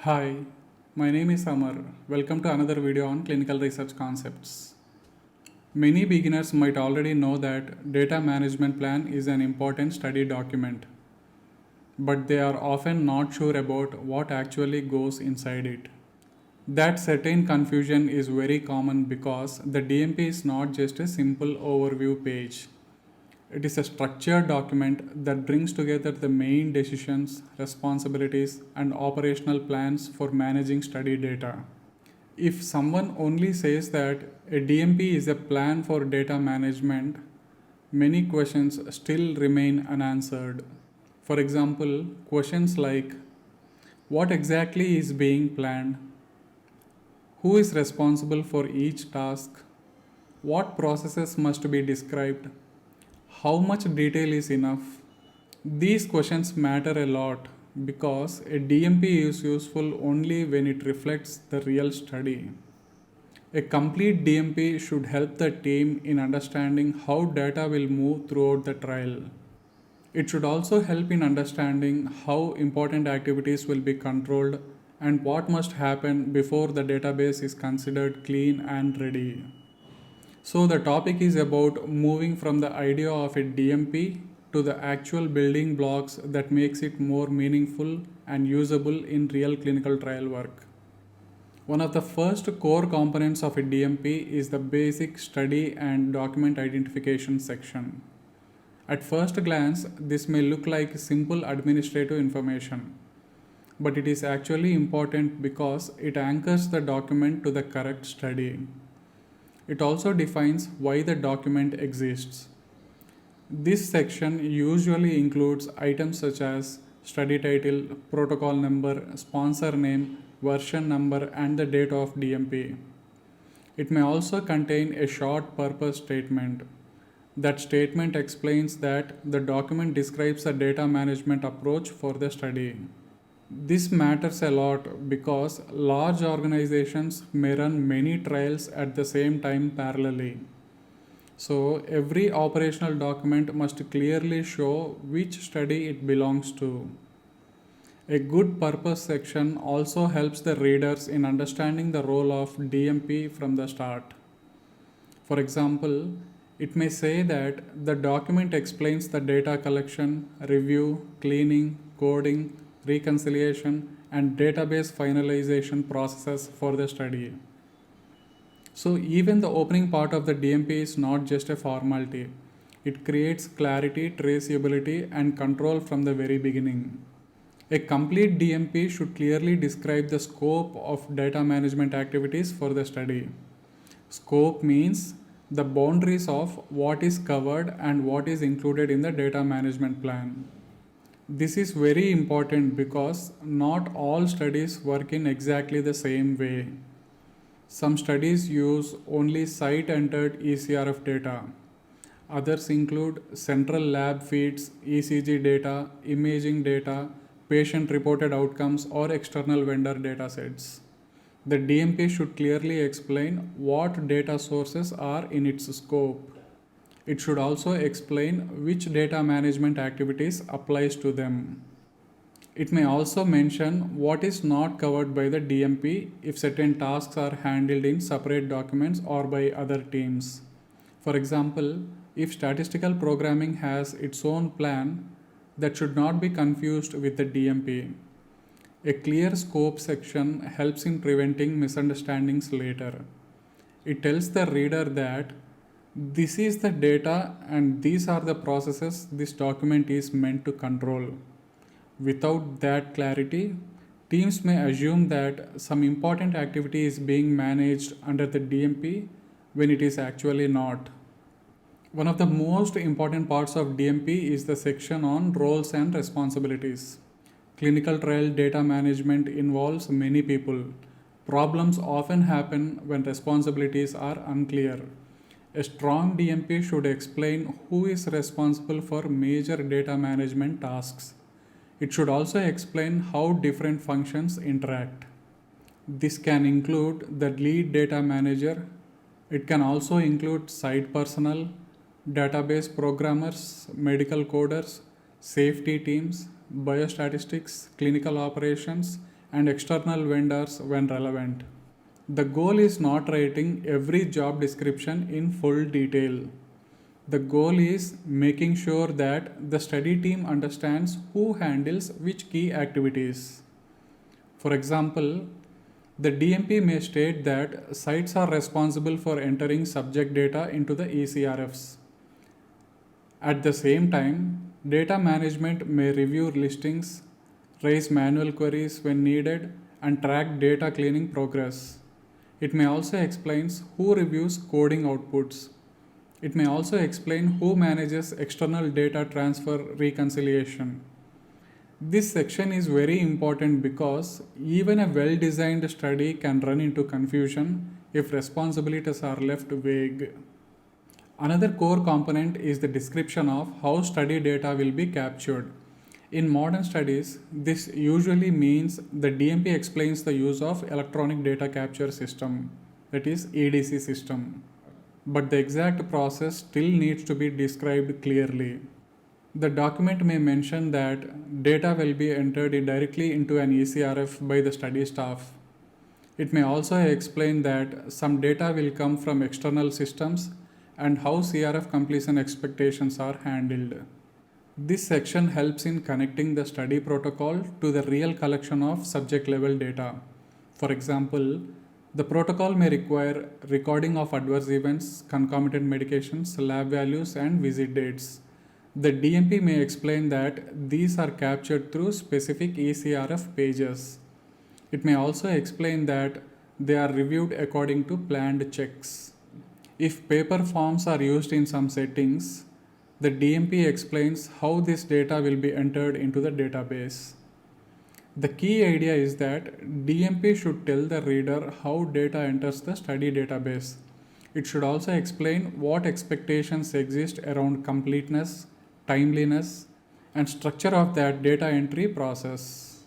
Hi, my name is Amar. Welcome to another video on clinical research concepts. Many beginners might already know that data management plan is an important study document, but they are often not sure about what actually goes inside it. That certain confusion is very common because the DMP is not just a simple overview page. It is a structured document that brings together the main decisions, responsibilities, and operational plans for managing study data. If someone only says that a DMP is a plan for data management, many questions still remain unanswered. For example, questions like what exactly is being planned? Who is responsible for each task? What processes must be described? How much detail is enough? These questions matter a lot because a DMP is useful only when it reflects the real study. A complete DMP should help the team in understanding how data will move throughout the trial. It should also help in understanding how important activities will be controlled and what must happen before the database is considered clean and ready. So, the topic is about moving from the idea of a DMP to the actual building blocks that makes it more meaningful and usable in real clinical trial work. One of the first core components of a DMP is the basic study and document identification section. At first glance, this may look like simple administrative information, but it is actually important because it anchors the document to the correct study. It also defines why the document exists. This section usually includes items such as study title, protocol number, sponsor name, version number, and the date of DMP. It may also contain a short purpose statement. That statement explains that the document describes the data management approach for the study. This matters a lot because large organizations may run many trials at the same time parallelly. So, every operational document must clearly show which study it belongs to. A good purpose section also helps the readers in understanding the role of DMP from the start. For example, it may say that the document explains the data collection, review, cleaning, coding, reconciliation, and database finalization processes for the study. So, even the opening part of the DMP is not just a formality, it creates clarity, traceability, and control from the very beginning. A complete DMP should clearly describe the scope of data management activities for the study. Scope means the boundaries of what is covered and what is included in the data management plan. This is very important because not all studies work in exactly the same way. Some studies use only site entered ECRF data. Others include central lab feeds, ECG data, imaging data, patient reported outcomes, or external vendor datasets. The DMP should clearly explain what data sources are in its scope. It should also explain which data management activities applies to them. It may also mention what is not covered by the DMP if certain tasks are handled in separate documents or by other teams. For example, if statistical programming has its own plan, that should not be confused with the DMP. A clear scope section helps in preventing misunderstandings later. It tells the reader that this is the data and these are the processes this document is meant to control. Without that clarity, teams may assume that some important activity is being managed under the DMP when it is actually not. One of the most important parts of DMP is the section on roles and responsibilities. Clinical trial data management involves many people. Problems often happen when responsibilities are unclear. A strong DMP should explain who is responsible for major data management tasks. It should also explain how different functions interact. This can include the lead data manager. It can also include site personnel, database programmers, medical coders, safety teams, biostatistics, clinical operations, and external vendors when relevant. The goal is not writing every job description in full detail. The goal is making sure that the study team understands who handles which key activities. For example, the DMP may state that sites are responsible for entering subject data into the ECRFs. At the same time, data management may review listings, raise manual queries when needed, and track data cleaning progress. It may also explain who reviews coding outputs. It may also explain who manages external data transfer reconciliation. This section is very important because even a well-designed study can run into confusion if responsibilities are left vague. Another core component is the description of how study data will be captured. In modern studies, this usually means the DMP explains the use of electronic data capture system, that is EDC system. But the exact process still needs to be described clearly. The document may mention that data will be entered directly into an ECRF by the study staff. It may also explain that some data will come from external systems and how CRF completion expectations are handled. This section helps in connecting the study protocol to the real collection of subject level data. For example, the protocol may require recording of adverse events, concomitant medications, lab values, and visit dates. The DMP may explain that these are captured through specific ECRF pages. It may also explain that they are reviewed according to planned checks. If paper forms are used in some settings, the DMP explains how this data will be entered into the database. The key idea is that DMP should tell the reader how data enters the study database. It should also explain what expectations exist around completeness, timeliness, and structure of that data entry process.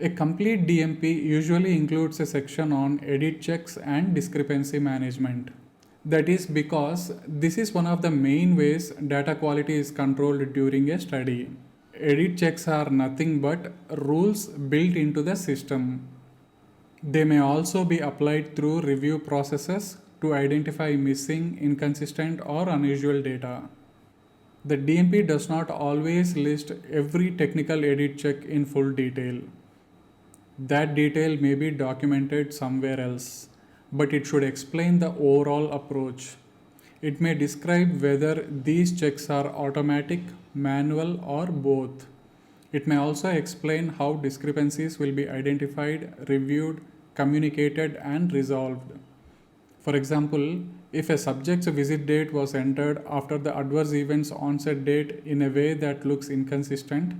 A complete DMP usually includes a section on edit checks and discrepancy management. That is because this is one of the main ways data quality is controlled during a study. Edit checks are nothing but rules built into the system. They may also be applied through review processes to identify missing, inconsistent, or unusual data. The DMP does not always list every technical edit check in full detail. That detail may be documented somewhere else, but it should explain the overall approach. It may describe whether these checks are automatic, manual, or both. It may also explain how discrepancies will be identified, reviewed, communicated, and resolved. For example, if a subject's visit date was entered after the adverse event's onset date in a way that looks inconsistent,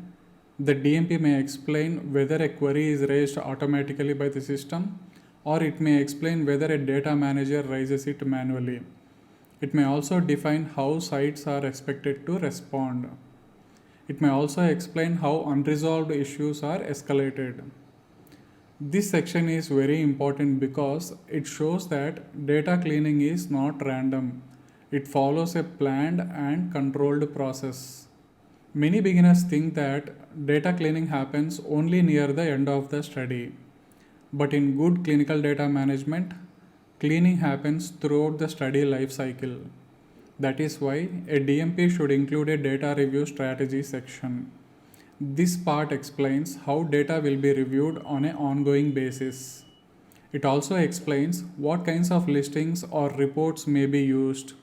the DMP may explain whether a query is raised automatically by the system, or it may explain whether a data manager raises it manually. It may also define how sites are expected to respond. It may also explain how unresolved issues are escalated. This section is very important because it shows that data cleaning is not random. It follows a planned and controlled process. Many beginners think that data cleaning happens only near the end of the study. But in good clinical data management, cleaning happens throughout the study life cycle. That is why a DMP should include a data review strategy section. This part explains how data will be reviewed on an ongoing basis. It also explains what kinds of listings or reports may be used,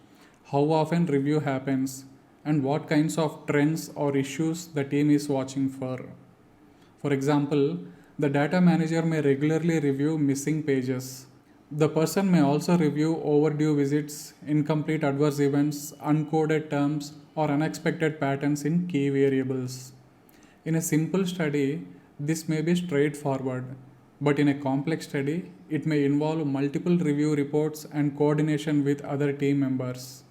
how often review happens, and what kinds of trends or issues the team is watching for. For example, the data manager may regularly review missing pages. The person may also review overdue visits, incomplete adverse events, uncoded terms, or unexpected patterns in key variables. In a simple study, this may be straightforward, but in a complex study, it may involve multiple review reports and coordination with other team members.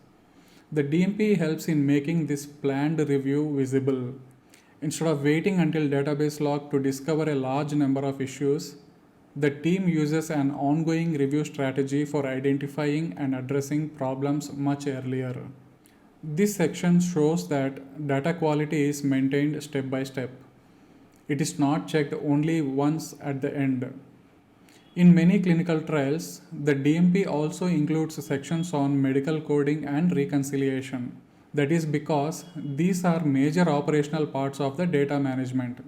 The DMP helps in making this planned review visible. Instead of waiting until database log to discover a large number of issues, the team uses an ongoing review strategy for identifying and addressing problems much earlier. This section shows that data quality is maintained step by step. It is not checked only once at the end. In many clinical trials, the DMP also includes sections on medical coding and reconciliation. That is because these are major operational parts of the data management.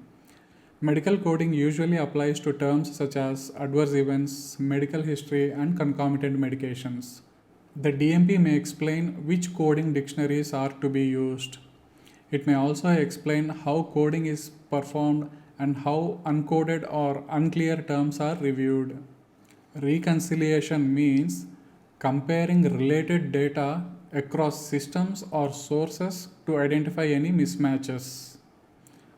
Medical coding usually applies to terms such as adverse events, medical history, and concomitant medications. The DMP may explain which coding dictionaries are to be used. It may also explain how coding is performed and how uncoded or unclear terms are reviewed. Reconciliation means comparing related data across systems or sources to identify any mismatches.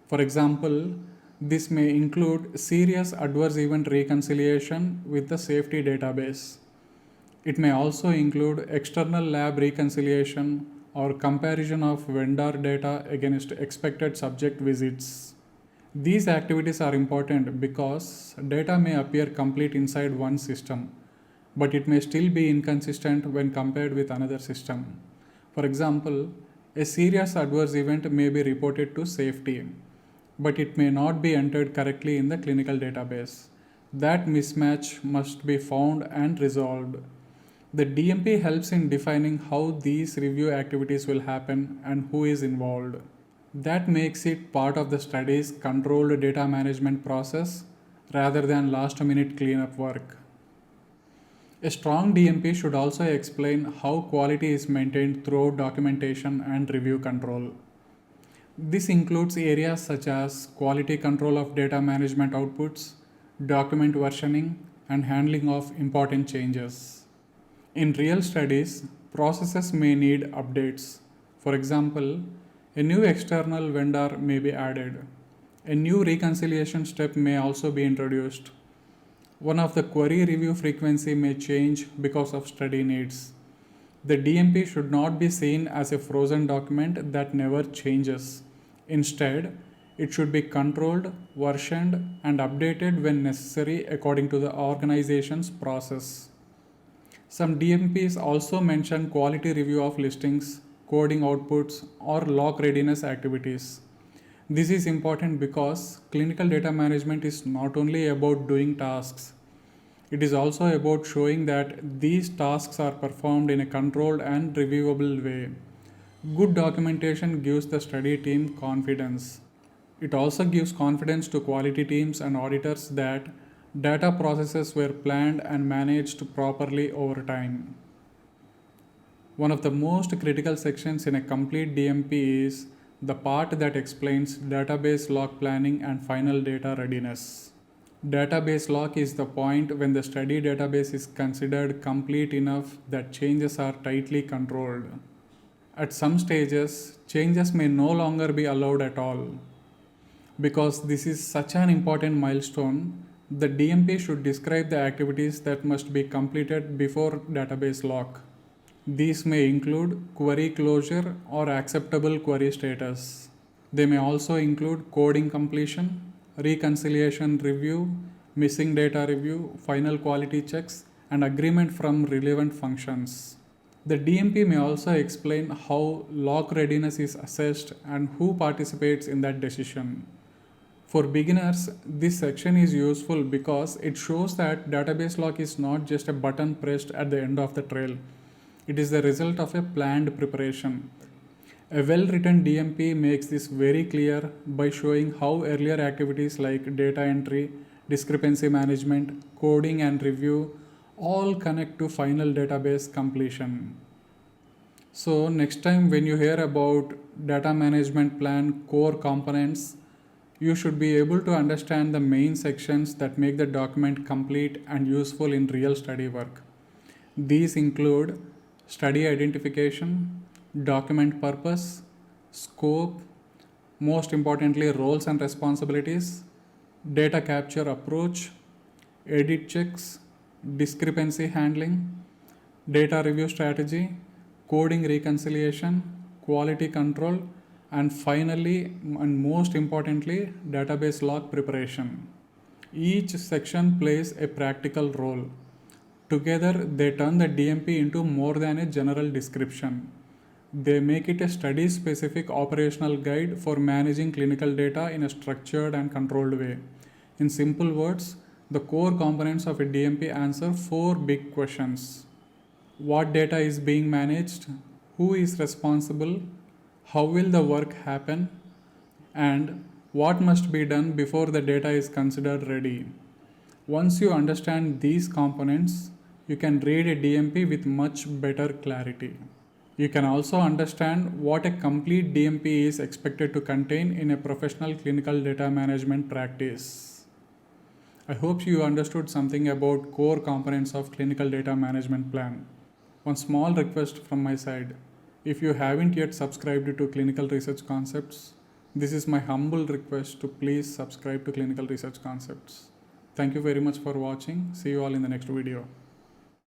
For example, this may include serious adverse event reconciliation with the safety database. It may also include external lab reconciliation or comparison of vendor data against expected subject visits. These activities are important because data may appear complete inside one system, but it may still be inconsistent when compared with another system. For example, a serious adverse event may be reported to safety, but it may not be entered correctly in the clinical database. That mismatch must be found and resolved. The DMP helps in defining how these review activities will happen and who is involved. That makes it part of the study's controlled data management process rather than last minute cleanup work. A strong DMP should also explain how quality is maintained throughout documentation and review control. This includes areas such as quality control of data management outputs, document versioning, and handling of important changes. In real studies, processes may need updates. For example, a new external vendor may be added. A new reconciliation step may also be introduced. One of the query review frequency may change because of study needs. The DMP should not be seen as a frozen document that never changes. Instead, it should be controlled, versioned, and updated when necessary according to the organization's process. Some DMPs also mention quality review of listings, coding outputs, or lock readiness activities. This is important because clinical data management is not only about doing tasks, it is also about showing that these tasks are performed in a controlled and reviewable way. Good documentation gives the study team confidence. It also gives confidence to quality teams and auditors that data processes were planned and managed properly over time. One of the most critical sections in a complete DMP is the part that explains database lock planning and final data readiness. Database lock is the point when the study database is considered complete enough that changes are tightly controlled. At some stages, changes may no longer be allowed at all. Because this is such an important milestone, the DMP should describe the activities that must be completed before database lock. These may include query closure or acceptable query status. They may also include coding completion, reconciliation review, missing data review, final quality checks, and agreement from relevant functions. The DMP may also explain how lock readiness is assessed and who participates in that decision. For beginners, this section is useful because it shows that database lock is not just a button pressed at the end of the trail. It is the result of a planned preparation. A well-written DMP makes this very clear by showing how earlier activities like data entry, discrepancy management, coding and review all connect to final database completion. So next time when you hear about data management plan core components, you should be able to understand the main sections that make the document complete and useful in real study work. These include study identification, document purpose, scope, most importantly roles and responsibilities, data capture approach, edit checks, discrepancy handling, data review strategy, coding reconciliation, quality control, and finally and most importantly database lock preparation. Each section plays a practical role. Together they turn the DMP into more than a general description. They make it a study-specific operational guide for managing clinical data in a structured and controlled way. In simple words, the core components of a DMP answer four big questions. What data is being managed? Who is responsible? How will the work happen? And what must be done before the data is considered ready? Once you understand these components, you can read a DMP with much better clarity. You can also understand what a complete DMP is expected to contain in a professional clinical data management practice. I hope you understood something about core components of clinical data management plan. One small request from my side. If you haven't yet subscribed to Clinical Research Concepts, this is my humble request to please subscribe to Clinical Research Concepts. Thank you very much for watching. See you all in the next video.